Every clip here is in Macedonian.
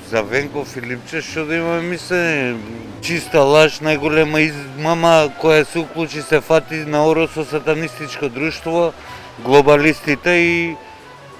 За Венко Филипче што да имаме мислење, чиста лаж, најголема измама која се уклучи се фати на оро со сатанистичко друштво, глобалистите и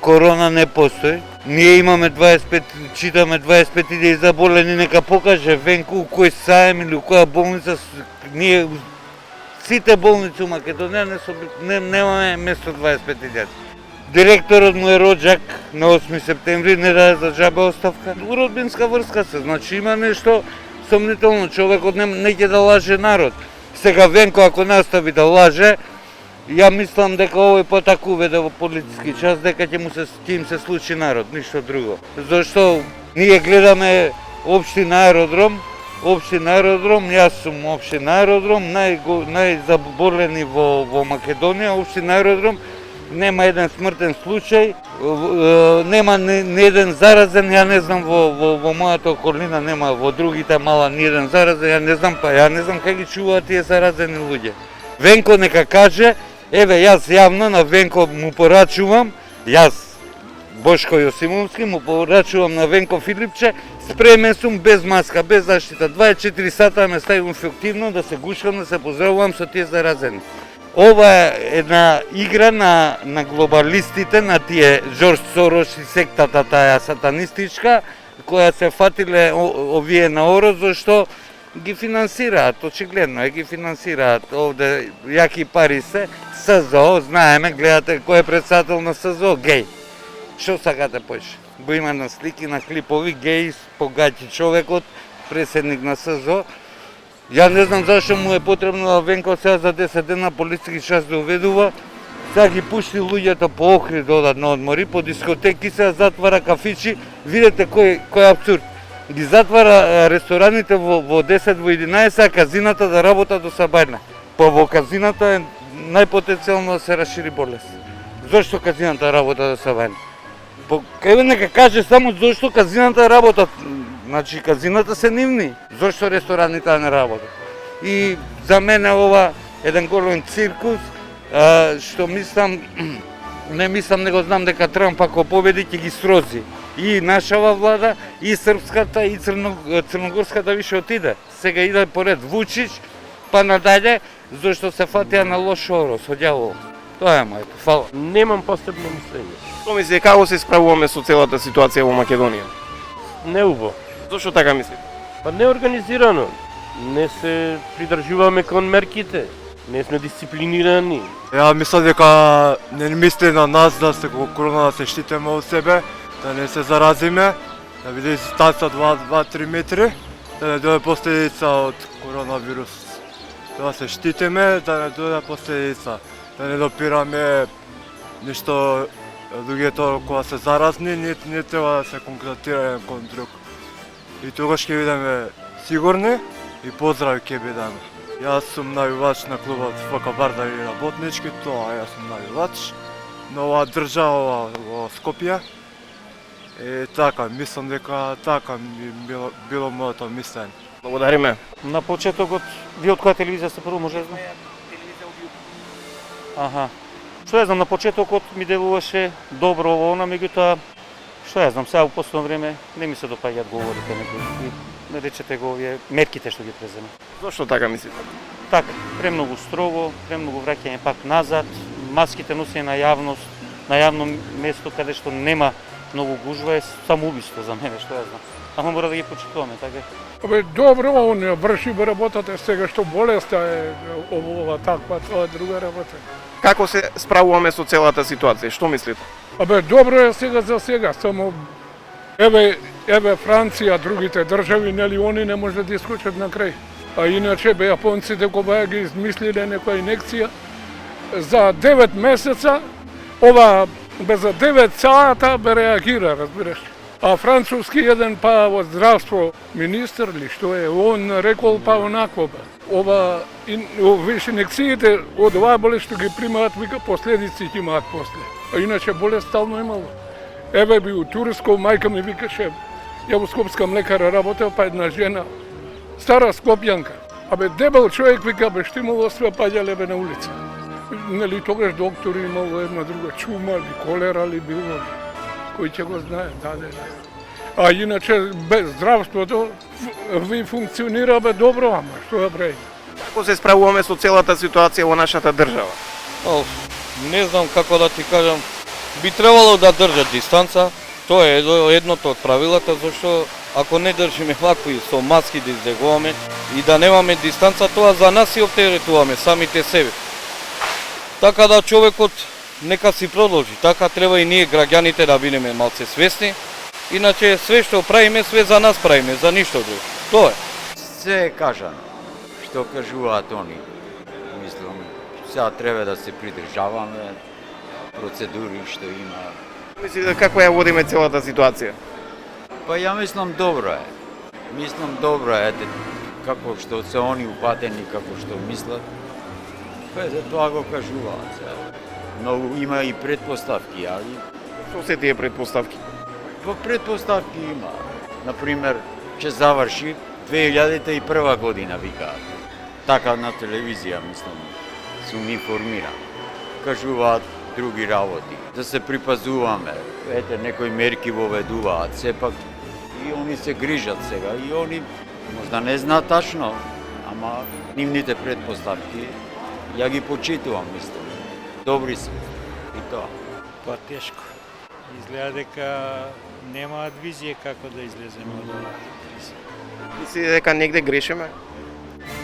корона не постои. Ние имаме 25, читаме 25.000 заболени, нека покаже Венко у кој саем или у која болница, ние сите болници у Македонија немаме место 25.000. Директорот му е роđак на 8 септември, не даде за джабе оставка. Родбинска врска се, значи има нешто сомнително, човекот не ќе да лаже народ. Сега Венко ако настави да лаже, ја мислам дека овој потак уведе во политички час, дека ќе им се случи народ, ништо друго. Зашто ние гледаме општина Аеродром, јас сум општина Аеродром, најзаболени во Македонија, општина Аеродром, нема еден смртен случај, нема ни еден заразен, ја не знам во мојата околина нема, во другите мала ни еден заразен, ја не знам кај ги чуваат тие заразени луѓе. Венко нека каже, еве јас јавно на Венко му порачувам, јас Бошко Јосимовски му порачувам на Венко Филипче, спремен сум без маска, без заштита, 24 сата ме ставам ефективно да се гушкам, да се поздравувам со тие заразени. Ова е една игра на глобалистите, на тие Жорж Сорош и сектата таа сатанистичка, која се фатиле овие на оро, зашто ги финансираат, очигледно ги финансираат. Овде јаки пари се, СЗО, знаеме, гледате кој е председател на СЗО, геј. Што сакате поише? Бо има на слики, на клипови, геј, погаќи човекот, преседник на СЗО. Ја не знам зашто му е потребно Венко сега за 10 дена полициски час да уведува. Сега ги пушти луѓето по Охрид да одат на одмори, по дискотеки сега затвара кафичи. Видете кој апсурд. Ги затвара рестораните во 10 во 11, а казината да работа до сабајна. Па во казината е најпотенцијално да се расшири болест. Зошто казината работа до сабајна? Еве нека каже само зошто казината работат. Значи казината се нивни. Зошто рестораните не работат? И за мене ова еден голем циркус, што не мислам, него знам дека Трамп ако победи ќе ги срози. И нашава влада, и српската, и црногорската више отиде. Сега иде поред Вучич, па надале, зашто се фатија на лош оро, со ѓавол. Тоа е моето, фала. Немам посебно мислење. Што мисли, како се справуваме со целата ситуација во Македонија? Неубо. Зошто така мислите? Па неорганизирано. Не се придржуваме кон мерките. Не сме дисциплинирани. Ја мислам дека не мисли на нас да се корона да се штитиме од себе, да не се заразиме, да биде дистанца 2-3 метри, да не дојде последица од коронавирус. Да се штитиме, да не дојде последица, да не допираме ништо луѓето кога се заразни, не треба да се конкретираме кон друг. И тогаш ќе бидеме сигурни и поздрави ќе бидеме. Јас сум навивач на клубот ФК Вардар и Работнички, тоа јас сум навивач на оваа држава во Скопје. И така, мислам дека така било моето мислење. Благодариме. На почетокот, ви од која телевизија сте прво, може да знам? Аха. Што ја знам, на почетокот ми делуваше добро ово, меѓутоа, што ја знам, сега во последно време не ми се допаѓаат говорите, не речете го овие мерките што ги презема. Зошто така мислите? Така, премногу строго, премногу враќање пак назад, маските носење на јавност, на јавно место каде што нема многу гужва е самоубиство за мене, што ја знам. Ама мора да ги почитуваме, така. Абе, добро, он врши работата, сега што болеста е ова таква, тоа е друга работа. Како се справуваме со целата ситуација? Што мислите? Абе, добро е сега за сега, само еве Франција, другите држави, нели они не може да искочат на крај. А иначе бе јапонците кога ги измислиле некоја инекција за 9 месеца, ова без 9 сата бе реагира, разбираш. А француски еден па во здравство министр ли што е, он рекол па онакво бе. Ова више инекциите од оваа болест што ги примаат, вика последици ќе имаат после. А иначе болест стално имало. Еве би у Турско, мајка ми викаше, ја во Скопска млекара работел, па една жена, стара скопјанка. Абе дебел човек, вика, бе што имало све паѓале бе на улица. Нели тогаш доктори имало една друга чума или колера ли било. koji će go znati. A inače, zdravstvo ви funkcionира бе добро, ама што да правим? Како се справуваме со целата ситуација во нашата држава? Не знам како да ти кажам. Би требало да држат дистанца. Тоа е едното од правилата, зашто ако не држиме вакво и со маски да избегуваме и да немаме дистанца, тоа за нас и оптеретуваме самите себе. Така да човекот нека си продолжи. Така треба и ние граѓаните да бидеме малце свесни. Иначе све што правиме, све за нас правиме, за ништо друго. Тоа е. Се е кажано, што кажуваат они. Мислам, сега треба да се придржаваме процедури што има. Мислите како ја водиме целата ситуација? Па ја мислам добро е. Мислам добро е, како што се они упатени, како што мислат. Па за тоа го кажуваат. Многу има и предпоставки, али Што се тие предпоставки? по предпоставки има. Например, ќе заврши 2001 година, викаат. Така на телевизија, мислам, сум информиран. Кажуваат други работи. Да се припазуваме. Ете, некои мерки воведуваат. Сепак и они се грижат сега. И они можда не знаат тачно, ама нивните предпоставки ја ги почитувам, мислам. Добри се. И тоа. Па тешко. Изгледа дека немаат визија како да излеземе од оваа криза. Мислите дека негде грешиме?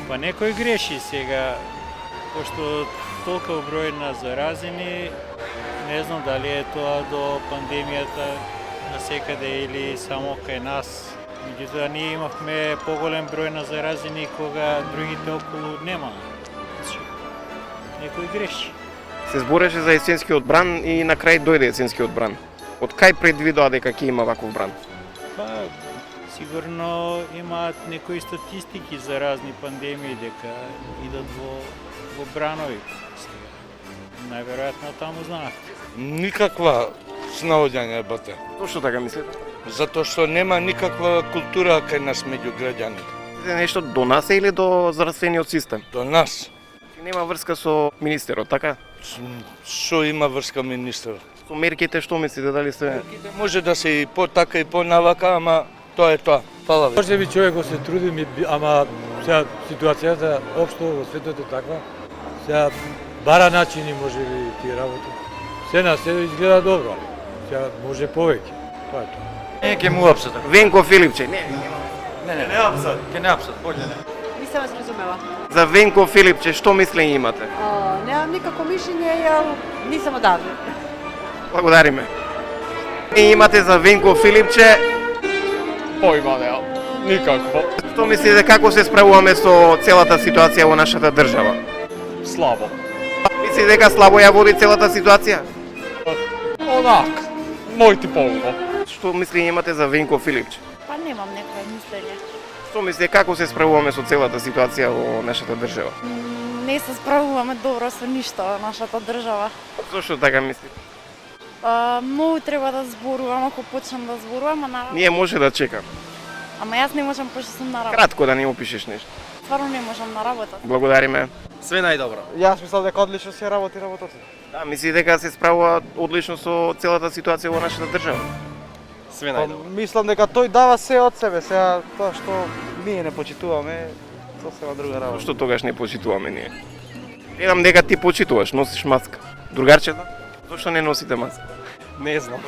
Па некој греши сега, пошто толку број на заразени, не знам дали е тоа до пандемијата насекаде или само кај нас. Меѓутоа ние имавме поголем број на заразени кога другите околу нема. Некој греши. Се збореше за есенскиот бран и на крај дојде есенскиот бран. Од кај предвидоа дека ќе има ваков бран? Па, сигурно имаат некои статистики за разни пандемии дека идат во бранови. Сега, најверојатно таму знаат. Никаква снаоѓање бате. Зошто така мислите? Затоа што нема никаква култура кај нас меѓу граѓаните. Мислите нешто до нас или до здравствениот систем? До нас. Нема врска со министерот, така? Што има врска министер? Со мерките што мислите, дали се... Може да се и по-така и по-навака, ама тоа е тоа. Фала ви. Може би човек го се труди, ама сега ситуацијата општо во светот е таква. Сега бара начини може би тие работи. Се на се изгледа добро, али сега може повеќе. Тоа е тоа. Не, ќе му апсат. Венко Филипче, не. Не апсат. Ќе не апсат, болje не. Nisam vas razumela. За Венко Филипче, што мислење имате? Nemam nikako mišljenje, jer nisam odavde. Благодариме. И имате за Венко Филипче, Појма немам, никакво. што мислите како се справуваме со целата ситуација во нашата држава? Слабо. Мислите дека слабо ја води целата ситуација? Онак, мојти полно. Што мислење имате за Венко Филипче? Pa nemam neko mišljenje. Што мислите како се справуваме со целата ситуација во нашата држава? Ne se spravujemo dobro sa ništa našата država. Зошто така мислите? Mnogo treba da zborujem, ako počnem da zborujem, a naravno... Ние може да чекам. Ама јас не можам, пошто сум на работа. Кратко да не опишеш нешто. Стварно не можам на работа. Благодариме. Све најдобро. Јас мислам дека одлично се работи работата. Да, мислите дека се справува одлично со целата ситуација во нашата држава? Све најдобро. Мислам дека тој дава се од себе, сега тоа што ние не почитуваме, сосема друга работа. Што тогаш не почитуваме ние? Гледам дека ти почитуваш, носиш маска. Другарчето? Зошто не носите маска? Не знам.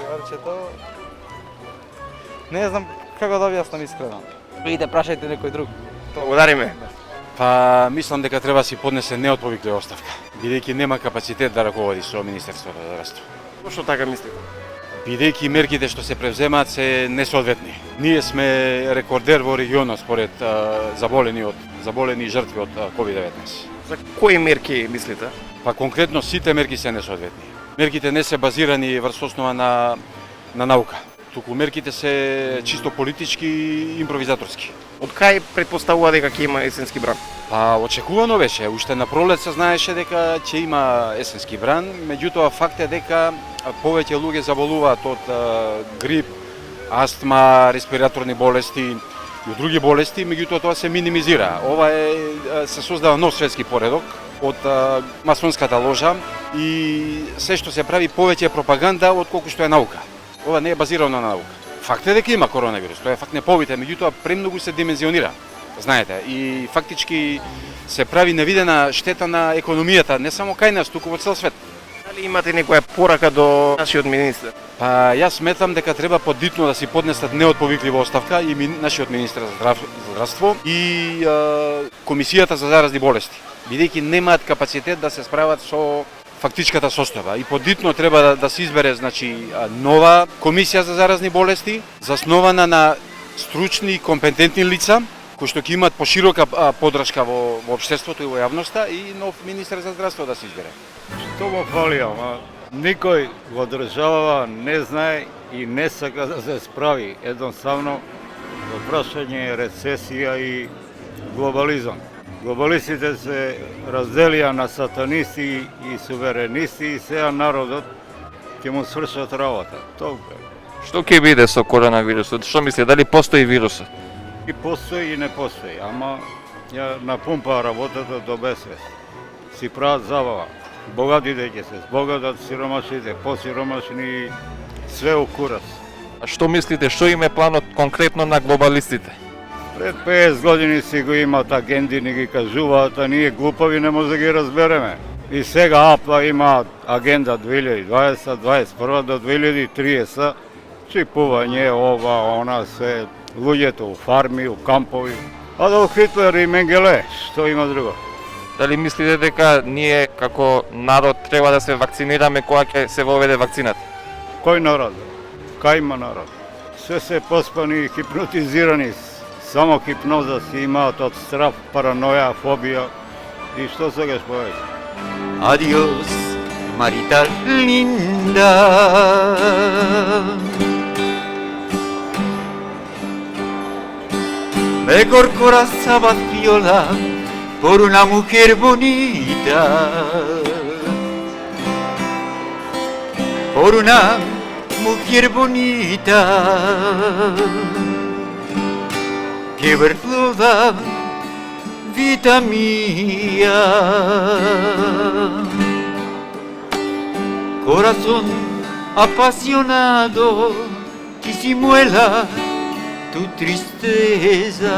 Не знам како да објаснам искрено. Идете прашајте некој друг. Благодариме. Па, мислам дека треба да си поднесе неотповикли оставка, бидејќи нема капацитет да раководи со Министерството за здравство. Зошто така мислите? Бидејќи мерките што се превземаат се несоодветни. Ние сме рекордер во регионот според заболени жртви од COVID-19. За кои мерки мислите? Па конкретно сите мерки се несоодветни. Мерките не се базирани врз основа на наука. Туку мерките се чисто политички и импровизаторски. Од кај предпоставува дека ќе има есенски бран? Па очекувано беше, уште на пролет се знаеше дека ќе има есенски бран, меѓутоа факт е дека повеќе луѓе заболуваат од грип, астма, респираторни болести и од други болести, меѓутоа тоа се минимизира. Ова се создава нов светски поредок од масонската ложа и се што се прави повеќе пропаганда отколку што е наука. ова не е базирано на наука. Факт е дека има коронавирус, тоа е факт неповите, меѓутоа премногу се димензионира, знаете, и фактички се прави невидена штета на економијата, не само кај нас, туку во цел свет. Дали имате некоја порака до нашиот министер? Па јас сметам дека треба подитно да си поднесат неотповиклива оставка и нашиот министер за здравство и комисијата за заразни болести, бидејќи немаат капацитет да се справат со фактичката состојба и подитно треба да се избере нова комисија за заразни болести, заснована на стручни и компетентни лица кои што ќе имаат поширока поддршка во општеството и во јавноста и нов министер за здравство да се избере. Што му фали, ама никој во државава не знае и не сака да се справи. Едноставно, во прашање е рецесија и глобализам. Глобалистите се разделија на сатанисти и суверенисти и сега народот ќе му свршат работа. Толку. Што ќе биде со коронавирусот? Што мисли, дали постои вирусот? И постои и не постои, ама ја напумпа работата до безсвест. Си прават забава. Богатите ќе се збогатат, сиромашните, посиромашни, све у курас. А што мислите, што им е планот конкретно на глобалистите? Пред 50 години си го имат агенди, ни ги кажуваат, а ние глупави не може да ги разбереме. И сега АПА има агенда 2020, 2021 до 2030, чипување, ова, она, се луѓето у фарми, у кампови. А до Хитлер и Менгеле, што има друго? Дали мислите дека ние како народ треба да се вакцинираме кога ќе се воведе вакцината? Кој народ? Кај има народ? Све се поспани и хипнотизирани. Само хипноза си имаат од страв, параноја, фобија. И што сега повеќе? Adiós, Marita linda. Me corazón vaciola por una mujer bonita, por una mujer bonita que verdura vida mía. Corazón apasionado, disimuela tu tristeza.